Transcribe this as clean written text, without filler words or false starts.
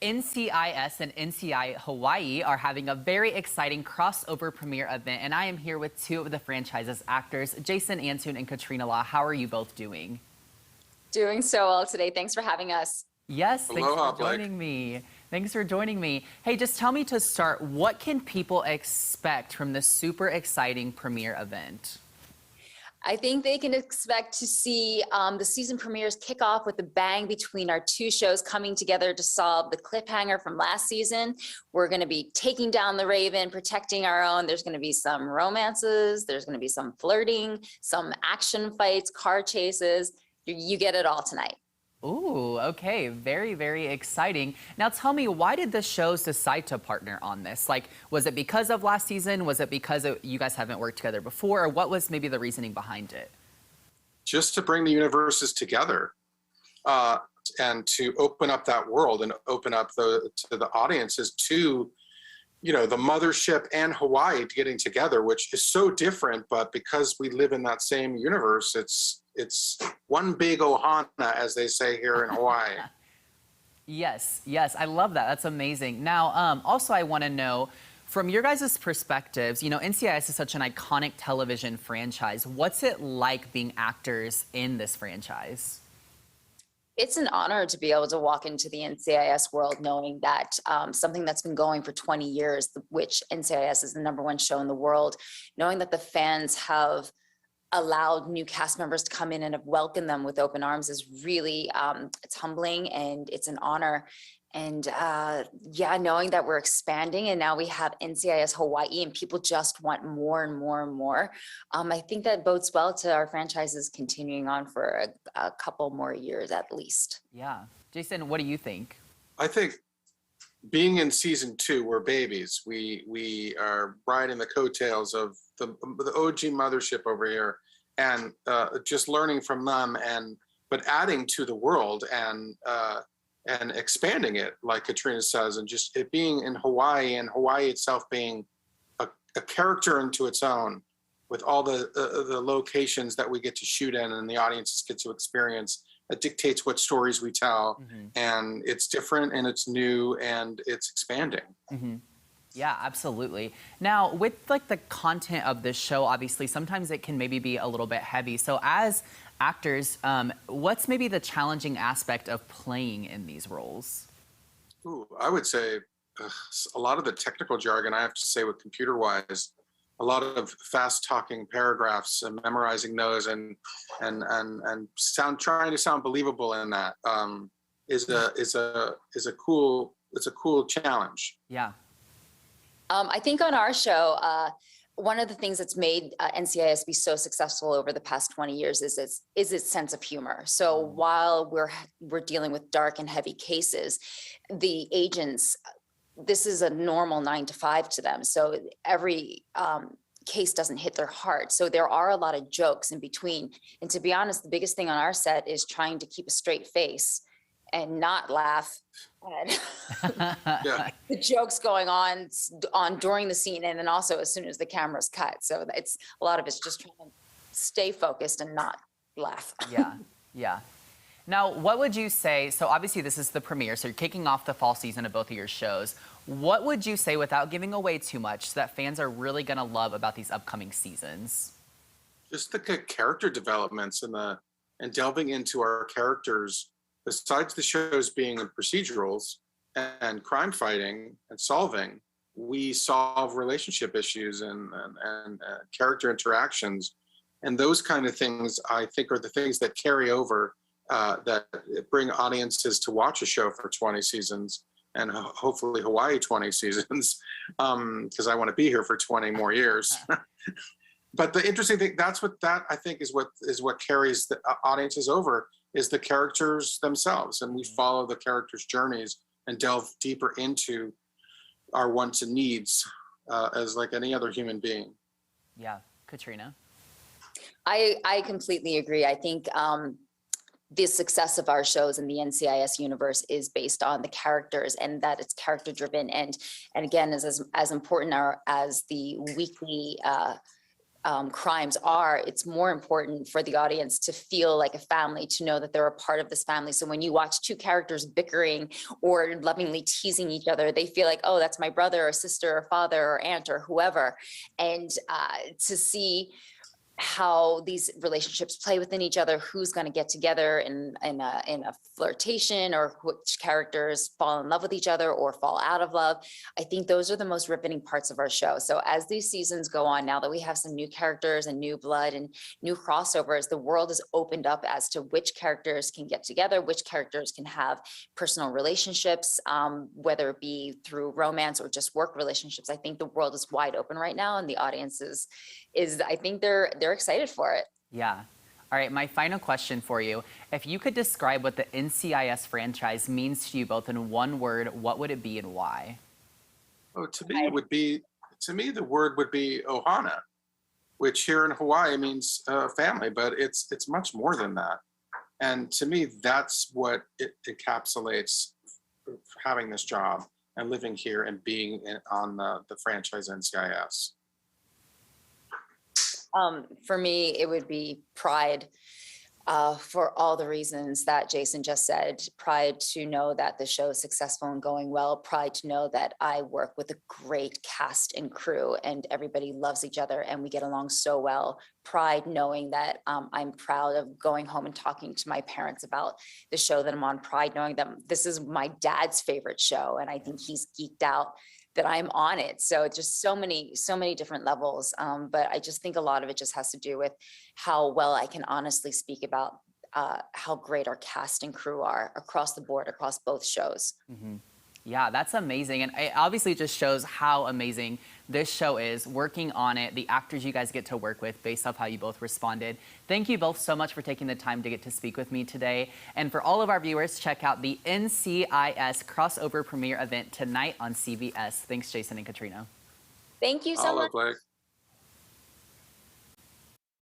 NCIS and NCI Hawaii are having a very exciting crossover premiere event, and I am here with two of the franchise's actors, Jason Antoon and Katrina Law. How are you both doing? Doing so well today. Thanks for having us. Yes, Aloha, thanks for joining me. Thanks for joining me. Hey, just tell me to start, what can people expect from this super exciting premiere event? I think they can expect to see the season premieres kick off with a bang between our two shows coming together to solve the cliffhanger from last season. We're going to be taking down the Raven, protecting our own. There's going to be some romances. There's going to be some flirting, some action fights, car chases. You get it all tonight. Ooh, okay. Very, very exciting. Now tell me, why did the shows decide to partner on this? Like, was it because of last season? Was it because you guys haven't worked together before? Or what was maybe the reasoning behind it? Just to bring the universes together and to open up that world and open up to the audiences to, the mothership and Hawaii getting together, which is so different, but because we live in that same universe, it's one big ohana, as they say here in Hawaii. Yes, I love that. That's amazing. Now, also I want to know, from your guys' perspectives, NCIS is such an iconic television franchise. What's it like being actors in this franchise? It's an honor to be able to walk into the NCIS world knowing that something that's been going for 20 years, which NCIS is the #1 show in the world, knowing that the fans have allowed new cast members to come in and have welcomed them with open arms is really, it's humbling and it's an honor. And knowing that we're expanding and now we have NCIS Hawaii and people just want more and more and more. I think that bodes well to our franchises continuing on for a couple more years at least. Yeah. Jason, what do you think? I think being in season 2, we're babies. We are riding the coattails of the OG mothership over here, and just learning from them, but adding to the world and expanding it, like Katrina says, and just it being in Hawaii and Hawaii itself being a character into its own, with all the locations that we get to shoot in and the audiences get to experience. It dictates what stories we tell, and it's different and it's new and it's expanding. Yeah, absolutely. Now, with the content of this show, obviously, sometimes it can maybe be a little bit heavy. So as actors, what's maybe the challenging aspect of playing in these roles? Ooh, I would say a lot of the technical jargon, I have to say, with computer-wise, a lot of fast-talking paragraphs and memorizing those and trying to sound believable in that is a cool challenge. Yeah. I think on our show, one of the things that's made NCIS be so successful over the past 20 years is its sense of humor. So while we're dealing with dark and heavy cases, the agents, this is a normal 9 to 5 to them. So every case doesn't hit their heart. So there are a lot of jokes in between. And to be honest, the biggest thing on our set is trying to keep a straight face and not laugh at the jokes going on during the scene, and then also as soon as the camera's cut. So it's a lot of it's just trying to stay focused and not laugh. Yeah. Now, what would you say, so obviously this is the premiere, so you're kicking off the fall season of both of your shows. What would you say, without giving away too much, that fans are really going to love about these upcoming seasons? Just the character developments and delving into our characters. Besides the shows being procedurals and crime fighting and solving, we solve relationship issues and character interactions. And those kind of things, I think, are the things that carry over, that bring audiences to watch a show for 20 seasons and hopefully Hawaii 20 seasons, because I want to be here for 20 more years. But the interesting thing, I think is what carries the audiences over, is the characters themselves. And we follow the characters' journeys and delve deeper into our wants and needs as like any other human being. Yeah. Katrina? I completely agree. I think the success of our shows in the NCIS universe is based on the characters, and that it's character driven. And again, is as important as the weekly crimes are, it's more important for the audience to feel like a family, to know that they're a part of this family. So when you watch two characters bickering or lovingly teasing each other, they feel like, oh, that's my brother or sister or father or aunt or whoever. And to see how these relationships play within each other, who's going to get together in a flirtation, or which characters fall in love with each other or fall out of love. I think those are the most riveting parts of our show. So as these seasons go on, now that we have some new characters and new blood and new crossovers, the world is opened up as to which characters can get together, which characters can have personal relationships, whether it be through romance or just work relationships. I think the world is wide open right now, and the audience is I think they're excited for it. Yeah. All right, my final question for you. If you could describe what the NCIS franchise means to you both in one word, what would it be and why? Oh, to me, the word would be ohana, which here in Hawaii means family, but it's much more than that. And to me, that's what it encapsulates having this job and living here and being on the franchise NCIS. For me, it would be pride, for all the reasons that Jason just said. Pride to know that the show is successful and going well. Pride to know that I work with a great cast and crew and everybody loves each other and we get along so well. Pride knowing that I'm proud of going home and talking to my parents about the show that I'm on. Pride knowing that this is my dad's favorite show and I think he's geeked out that I'm on it. So just so many different levels. But I just think a lot of it just has to do with how well I can honestly speak about how great our cast and crew are across the board, across both shows. Mm-hmm. Yeah, that's amazing. And it obviously just shows how amazing this show is, working on it, the actors you guys get to work with based off how you both responded. Thank you both so much for taking the time to get to speak with me today. And for all of our viewers, check out the NCIS crossover premiere event tonight on CBS. Thanks, Jason and Katrina. Thank you so much. Blake.